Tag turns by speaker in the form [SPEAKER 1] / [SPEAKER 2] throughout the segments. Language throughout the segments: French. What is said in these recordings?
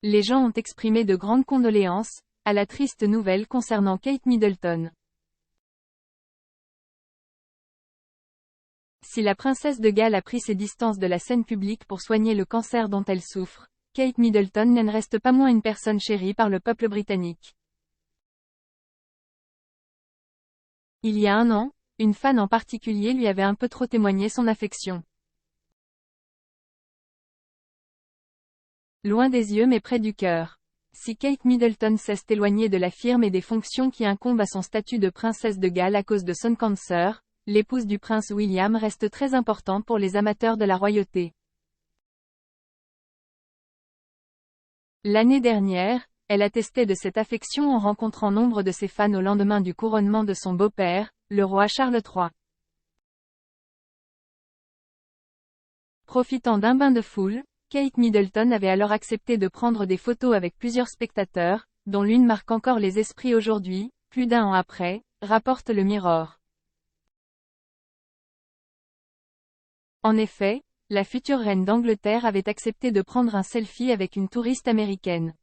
[SPEAKER 1] Les gens ont exprimé de grandes condoléances à la triste nouvelle concernant Kate Middleton. Si la princesse de Galles a pris ses distances de la scène publique pour soigner le cancer dont elle souffre, Kate Middleton n'en reste pas moins une personne chérie par le peuple britannique. Il y a un an, une fan en particulier lui avait un peu trop témoigné son affection. Loin des yeux mais près du cœur. Si Kate Middleton s'est éloignée de la firme et des fonctions qui incombent à son statut de princesse de Galles à cause de son cancer, l'épouse du prince William reste très importante pour les amateurs de la royauté. L'année dernière, elle attestait de cette affection en rencontrant nombre de ses fans au lendemain du couronnement de son beau-père, le roi Charles III. Profitant d'un bain de foule, Kate Middleton avait alors accepté de prendre des photos avec plusieurs spectateurs, dont l'une marque encore les esprits aujourd'hui, plus d'un an après, rapporte le Mirror. En effet, la future reine d'Angleterre avait accepté de prendre un selfie avec une touriste américaine.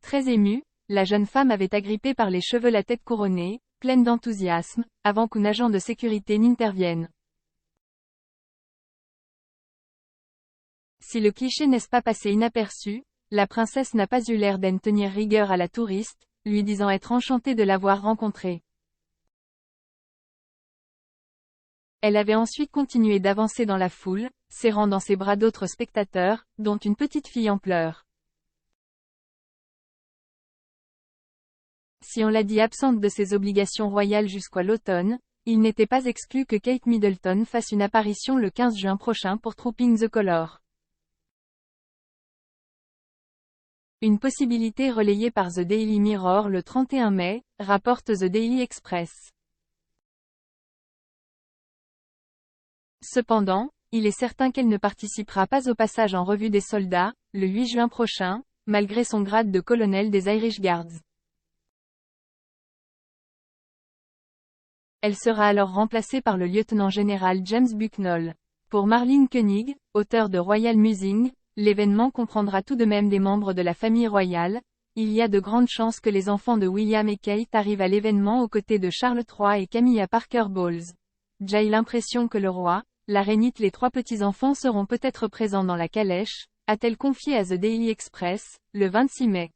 [SPEAKER 1] Très émue, la jeune femme avait agrippé par les cheveux la tête couronnée, pleine d'enthousiasme, avant qu'un agent de sécurité n'intervienne. Si le cliché n'est pas passé inaperçu, la princesse n'a pas eu l'air d'en tenir rigueur à la touriste, lui disant être enchantée de l'avoir rencontrée. Elle avait ensuite continué d'avancer dans la foule, serrant dans ses bras d'autres spectateurs, dont une petite fille en pleurs. Si on l'a dit absente de ses obligations royales jusqu'à l'automne, il n'était pas exclu que Kate Middleton fasse une apparition le 15 juin prochain pour Trooping the Colour. Une possibilité relayée par The Daily Mirror le 31 mai, rapporte The Daily Express. Cependant, il est certain qu'elle ne participera pas au passage en revue des soldats, le 8 juin prochain, malgré son grade de colonel des Irish Guards. Elle sera alors remplacée par le lieutenant-général James Bucknell. Pour Marlene Koenig, auteur de Royal Musing, l'événement comprendra tout de même des membres de la famille royale. Il y a de grandes chances que les enfants de William et Kate arrivent à l'événement aux côtés de Charles III et Camilla Parker Bowles. J'ai l'impression que le roi, la reine et les 3 petits-enfants seront peut-être présents dans la calèche, a-t-elle confié à The Daily Express, le 26 mai.